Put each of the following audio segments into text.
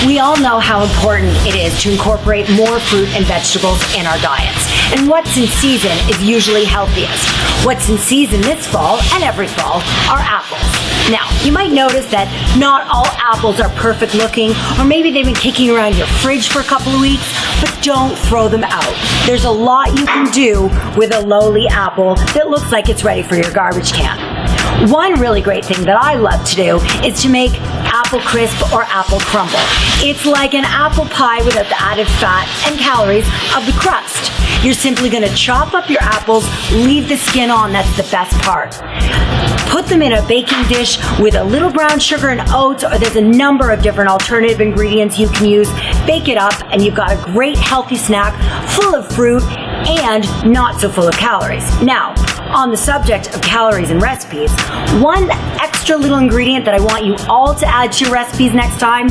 We all know how important it is to incorporate more fruit and vegetables in our diets. And what's in season is usually healthiest. What's in season this fall and every fall are apples. Now, you might notice that not all apples are perfect looking, or maybe they've been kicking around your fridge for a couple of weeks, but don't throw them out. There's a lot you can do with a lowly apple that looks like it's ready for your garbage can. One really great thing that I love to do is to make apple crisp or apple crumble. It's like an apple pie without the added fat and calories of the crust. You're simply going to chop up your apples, leave the skin on, that's the best part. Put them in a baking dish with a little brown sugar and oats, or there's a number of different alternative ingredients you can use. Bake it up and you've got a great healthy snack full of fruit and not so full of calories. Now, on the subject of calories and recipes, one extra little ingredient that I want you all to add to your recipes next time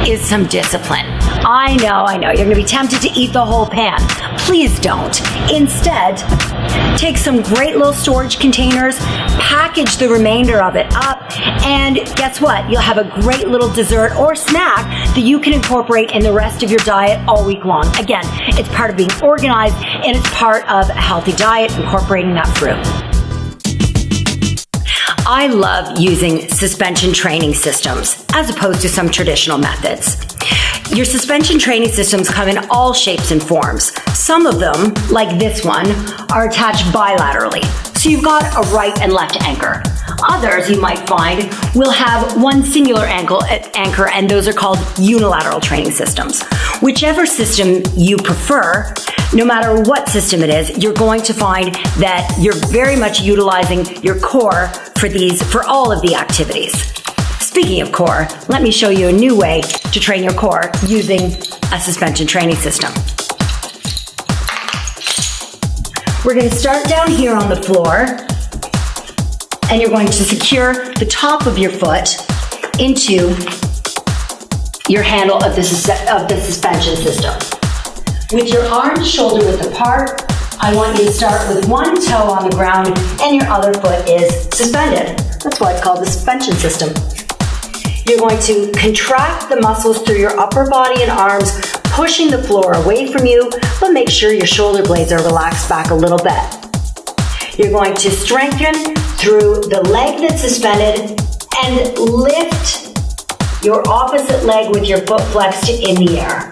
is some discipline. I know, you're going to be tempted to eat the whole pan. Please don't. Instead, take some great little storage containers, package the remainder of it up, and guess what? You'll have a great little dessert or snack that you can incorporate in the rest of your diet all week long. Again, it's part of being organized and it's part of a healthy diet, incorporating that fruit. I love using suspension training systems as opposed to some traditional methods. Your suspension training systems come in all shapes and forms. Some of them, like this one, are attached bilaterally, so you've got a right and left anchor. Others, you might find, will have one singular anchor, and those are called unilateral training systems. Whichever system you prefer, no matter what system it is, you're going to find that you're very much utilizing your core for all of the activities. Speaking of core, let me show you a new way to train your core using a suspension training system. We're going to start down here on the floor, and you're going to secure the top of your foot into your handle of the suspension system. With your arms shoulder width apart, I want you to start with one toe on the ground and your other foot is suspended. That's why it's called the suspension system. You're going to contract the muscles through your upper body and arms, pushing the floor away from you, but make sure your shoulder blades are relaxed back a little bit. You're going to strengthen through the leg that's suspended and lift your opposite leg with your foot flexed in the air.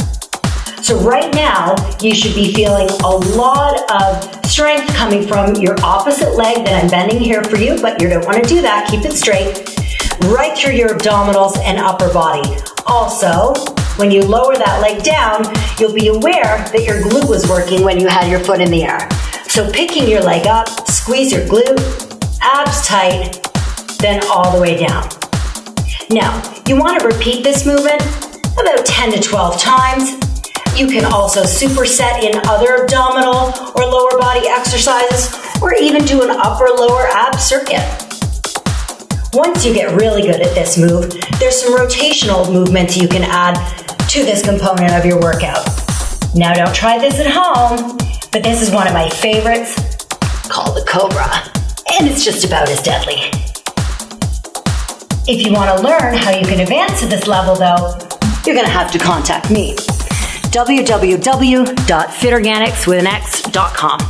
So right now, you should be feeling a lot of strength coming from your opposite leg that I'm bending here for you, but you don't want to do that. Keep it straight. Right through your abdominals and upper body. Also, when you lower that leg down, you'll be aware that your glute was working when you had your foot in the air. So picking your leg up, squeeze your glute, abs tight, then all the way down. Now, you want to repeat this movement about 10 to 12 times. You can also superset in other abdominal or lower body exercises, or even do an upper-lower ab circuit. Once you get really good at this move, there's some rotational movements you can add to this component of your workout. Now, don't try this at home, but this is one of my favorites, called the Cobra, and it's just about as deadly. If you want to learn how you can advance to this level, though, you're going to have to contact me. www.fitorganics.com.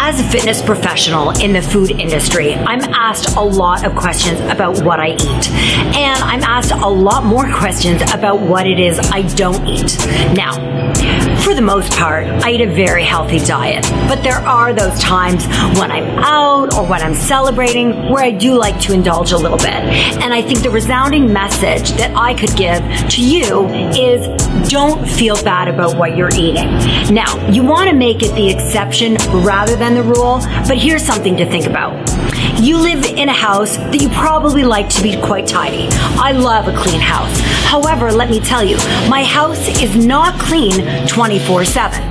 As a fitness professional in the food industry, I'm asked a lot of questions about what I eat. And I'm asked a lot more questions about what it is I don't eat. Now, for the most part, I eat a very healthy diet, but there are those times when I'm out or when I'm celebrating where I do like to indulge a little bit. And I think the resounding message that I could give to you is don't feel bad about what you're eating. Now, you want to make it the exception rather than the rule, but here's something to think about. You live in a house that you probably like to be quite tidy. I love a clean house. However, let me tell you, my house is not clean 24/7.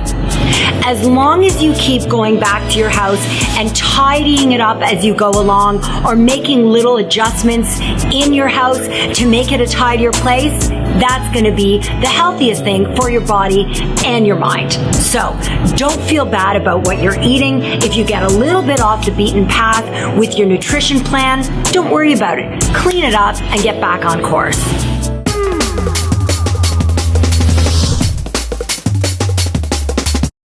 As long as you keep going back to your house and tidying it up as you go along, or making little adjustments in your house to make it a tidier place, that's going to be the healthiest thing for your body and your mind. So don't feel bad about what you're eating. If you get a little bit off the beaten path with your nutrition plan, don't worry about it. Clean it up and get back on course.